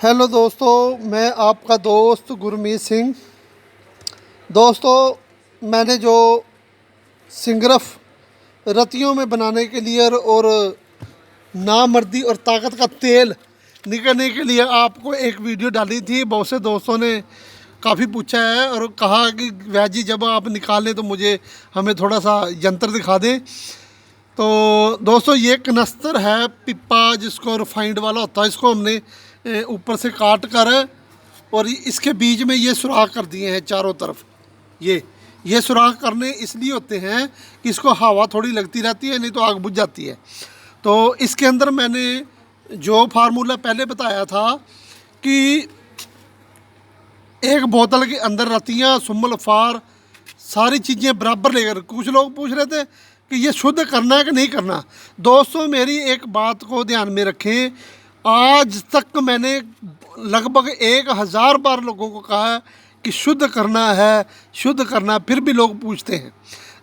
Hello दोस्तों, मैं आपका दोस्त गुरमीत सिंह। दोस्तों, मैंने जो सिंगरफ रतियों में बनाने के लिए और नामर्दी और ताकत का तेल निकलने के लिए आपको एक वीडियो डाली थी। बहुत से दोस्तों ने काफ़ी पूछा है और कहा कि वैद जी जब आप निकालें तो मुझे हमें थोड़ा सा यंत्र दिखा दें। तो दोस्तों, ये कनस्तर है पिप्पा, जिसको रिफाइंड वाला होता है। इसको हमने ऊपर से काट कर और इसके बीच में ये सुराख कर दिए हैं चारों तरफ। ये सुराख करने इसलिए होते हैं कि इसको हवा थोड़ी लगती रहती है, नहीं तो आग बुझ जाती है। तो इसके अंदर मैंने जो फार्मूला पहले बताया था कि एक बोतल के अंदर रतियाँ, सुम्मल, फार, सारी चीज़ें बराबर लेकर, कुछ लोग पूछ रहे थे कि ये शुद्ध करना है कि नहीं करना। दोस्तों, मेरी एक बात को ध्यान में रखें। आज तक मैंने लगभग 1000 बार लोगों को कहा है कि शुद्ध करना है, शुद्ध करना है, फिर भी लोग पूछते हैं।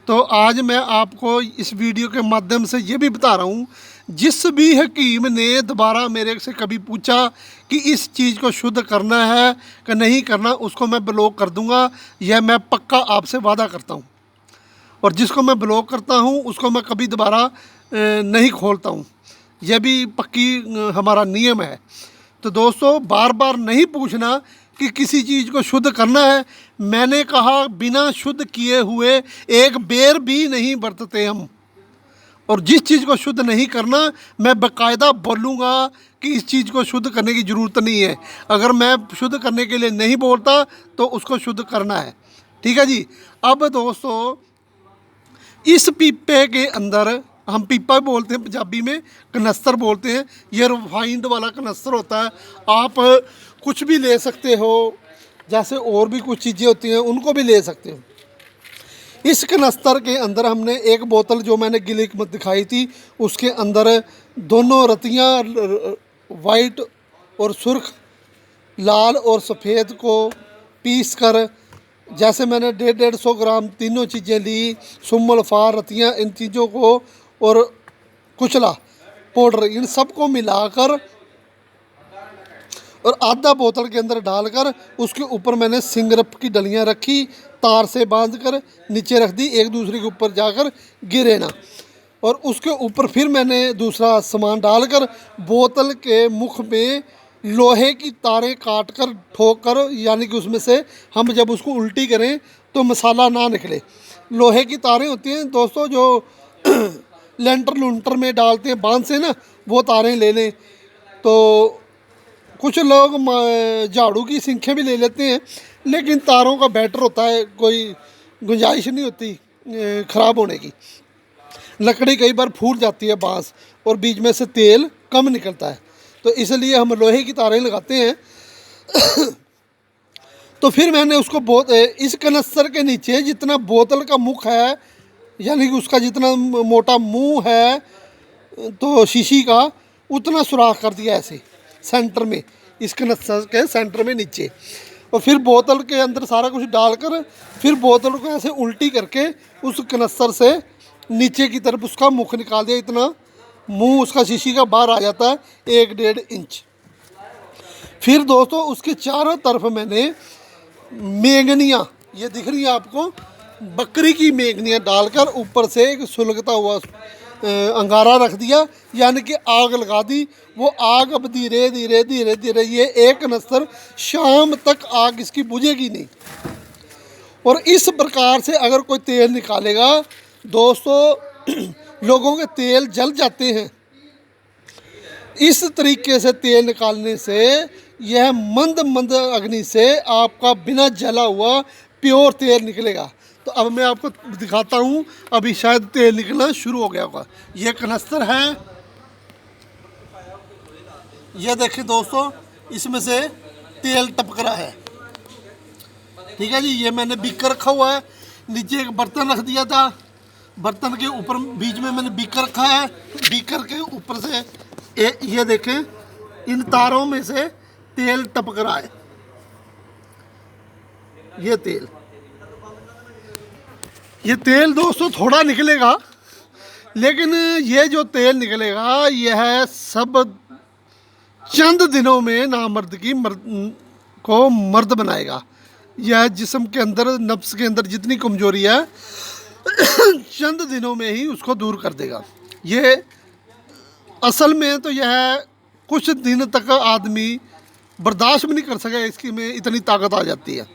तो आज मैं आपको इस वीडियो के माध्यम से ये भी बता रहा हूँ, जिस भी हकीम ने दोबारा मेरे से कभी पूछा कि इस चीज़ को शुद्ध करना है कि नहीं करना, उसको मैं ब्लॉक कर दूँगा। यह मैं पक्का आपसे वादा करता हूँ। और जिसको मैं ब्लॉक करता हूँ उसको मैं कभी दोबारा नहीं खोलता हूँ। यह भी पक्की हमारा नियम है। तो दोस्तों, बार बार नहीं पूछना कि किसी चीज़ को शुद्ध करना है। मैंने कहा बिना शुद्ध किए हुए एक बेर भी नहीं बरतते हम। और जिस चीज़ को शुद्ध नहीं करना, मैं बाकायदा बोलूँगा कि इस चीज़ को शुद्ध करने की ज़रूरत नहीं है। अगर मैं शुद्ध करने के लिए नहीं बोलता तो उसको शुद्ध करना है। ठीक है जी। अब दोस्तों, इस पीपे के अंदर, हम पीपा बोलते हैं पंजाबी में, कनस्तर बोलते हैं। ये रिफाइंड वाला कनस्तर होता है। आप कुछ भी ले सकते हो, जैसे और भी कुछ चीज़ें होती हैं उनको भी ले सकते हो। इस कनस्तर के अंदर हमने एक बोतल जो मैंने गिलिक में दिखाई थी, उसके अंदर दोनों रतियाँ वाइट और सुर्ख, लाल और सफ़ेद को पीस कर, जैसे मैंने 150 ग्राम तीनों चीज़ें ली, सुम्मल, फार, रतियाँ, इन चीज़ों को और कुचला पाउडर, इन सब को मिलाकर और आधा बोतल के अंदर डालकर उसके ऊपर मैंने सिंगरफ की डलियाँ रखी, तार से बांधकर नीचे रख दी, एक दूसरे के ऊपर जाकर गिरे ना। और उसके ऊपर फिर मैंने दूसरा सामान डालकर बोतल के मुख में लोहे की तारें काट कर ठोक कर, यानी कि उसमें से हम जब उसको उल्टी करें तो मसाला ना निकले। लोहे की तारें होती हैं दोस्तों, जो लेंटर लूंटर में डालते हैं बांध से ना, वो तारें ले लें। तो कुछ लोग झाड़ू की सिंखें भी ले लेते हैं, लेकिन तारों का बेटर होता है, कोई गुंजाइश नहीं होती ख़राब होने की। लकड़ी कई बार फूट जाती है, बांस, और बीच में से तेल कम निकलता है, तो इसलिए हम लोहे की तारें लगाते हैं। तो फिर मैंने उसको इस कनस्तर के नीचे जितना बोतल का मुख है, यानी कि उसका जितना मोटा मुंह है तो शीशी का, उतना सुराख कर दिया ऐसे सेंटर में, इस कनस्तर के सेंटर में नीचे। और फिर बोतल के अंदर सारा कुछ डालकर फिर बोतल को ऐसे उल्टी करके उस कनस्तर से नीचे की तरफ उसका मुख निकाल दिया। इतना मुंह उसका शीशी का बाहर आ जाता है, 1-1.5 इंच। फिर दोस्तों, उसके चारों तरफ मैंने मेंगनियाँ, ये दिख रही है आपको, बकरी की मेंगनियाँ डालकर ऊपर से एक सुलगता हुआ अंगारा रख दिया, यानी कि आग लगा दी। वो आग अब धीरे धीरे धीरे धीरे, ये एक कनस्तर शाम तक आग इसकी बुझेगी नहीं। और इस प्रकार से अगर कोई तेल निकालेगा दोस्तों, लोगों के तेल जल जाते हैं। इस तरीके से तेल निकालने से यह मंद मंद अग्नि से आपका बिना जला हुआ प्योर तेल निकलेगा। तो अब मैं आपको दिखाता हूँ, अभी शायद तेल निकलना शुरू हो गया होगा। ये कनस्तर है, ये देखिए दोस्तों, इसमें से तेल टपक रहा है। ठीक है जी। ये मैंने बीकर रखा हुआ है, नीचे एक बर्तन रख दिया था, बर्तन के ऊपर बीच में मैंने बीकर रखा है। बीकर के ऊपर से ये देखें, इन तारों में से तेल टपक रहा है। ये तेल दोस्तों थोड़ा निकलेगा, लेकिन ये जो तेल निकलेगा यह सब चंद दिनों में नामर्द की को मर्द बनाएगा। यह जिस्म के अंदर, नफ्स के अंदर जितनी कमजोरी है चंद दिनों में ही उसको दूर कर देगा। ये असल में तो यह कुछ दिन तक आदमी बर्दाश्त भी नहीं कर सके, इसकी में इतनी ताकत आ जाती है।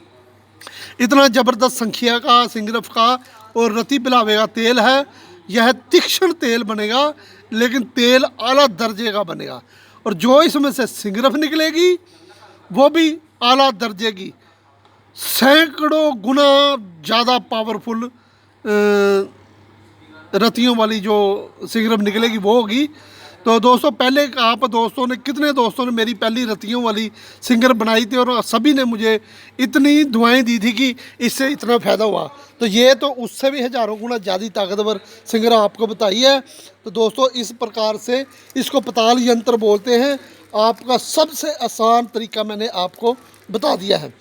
इतना ज़बरदस्त संखिया का, सिंगरफ का और रति पिलावे का तेल है। यह तीक्ष्ण तेल बनेगा, लेकिन तेल आला दर्जे का बनेगा। और जो इसमें से सिंगरफ निकलेगी वो भी आला दर्जे की, सैकड़ों गुना ज़्यादा पावरफुल रतियों वाली जो सिंगरफ निकलेगी वो होगी। तो दोस्तों, पहले आप दोस्तों ने, कितने दोस्तों ने मेरी पहली रतियों वाली सिंगरफ बनाई थी और सभी ने मुझे इतनी दुआएं दी थी कि इससे इतना फ़ायदा हुआ। तो ये तो उससे भी हज़ारों गुना ज़्यादा ताकतवर सिंगरफ आपको बताई है। तो दोस्तों, इस प्रकार से इसको पताल यंत्र बोलते हैं। आपका सबसे आसान तरीका मैंने आपको बता दिया है।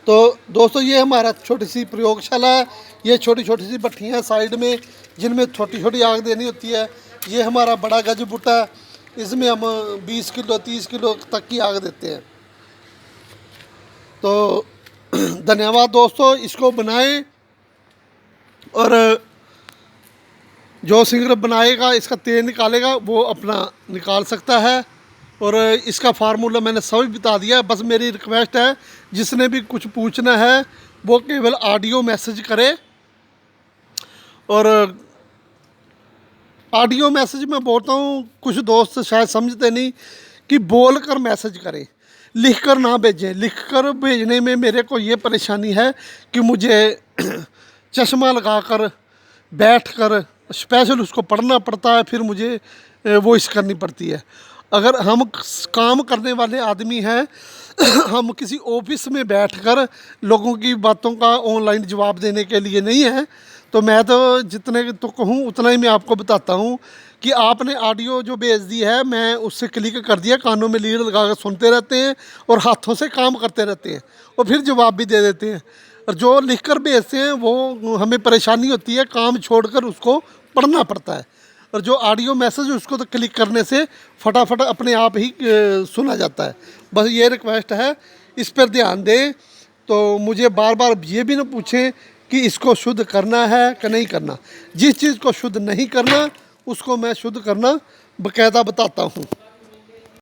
तो दोस्तों, ये हमारा छोटी सी प्रयोगशाला है। ये छोटी छोटी सी भट्टियाँ साइड में, जिनमें छोटी छोटी आग देनी होती है। ये हमारा बड़ा गज बुट्टा है, इसमें हम 20 किलो 30 किलो तक की आग देते हैं। तो धन्यवाद दोस्तों, इसको बनाएं और जो सिंगरफ बनाएगा, इसका तेल निकालेगा, वो अपना निकाल सकता है। और इसका फार्मूला मैंने सभी बता दिया है। बस मेरी रिक्वेस्ट है, जिसने भी कुछ पूछना है वो केवल ऑडियो मैसेज करे। और ऑडियो मैसेज में बोलता हूँ, कुछ दोस्त शायद समझते नहीं कि बोल कर मैसेज करें, लिख कर ना भेजें। लिख कर भेजने में मेरे को ये परेशानी है कि मुझे चश्मा लगाकर बैठ कर स्पेशल उसको पढ़ना पड़ता है, फिर मुझे वॉइस करनी पड़ती है। अगर हम काम करने वाले आदमी हैं हम किसी ऑफिस में बैठकर लोगों की बातों का ऑनलाइन जवाब देने के लिए नहीं है। तो मैं तो जितने तो कहूँ उतना ही मैं आपको बताता हूँ कि आपने ऑडियो जो भेज दी है, मैं उससे क्लिक कर दिया, कानों में लीड लगा कर सुनते रहते हैं और हाथों से काम करते रहते हैं और फिर जवाब भी दे देते हैं। और जो लिख कर भेजते हैं वो हमें परेशानी होती है, काम छोड़कर उसको पढ़ना पड़ता है। और जो ऑडियो मैसेज उसको तो क्लिक करने से फटाफट अपने आप ही सुना जाता है। बस ये रिक्वेस्ट है, इस पर ध्यान दें। तो मुझे बार बार ये भी ना पूछें कि इसको शुद्ध करना है कि नहीं करना। जिस चीज़ को शुद्ध नहीं करना उसको मैं शुद्ध करना बाकायदा बताता हूँ।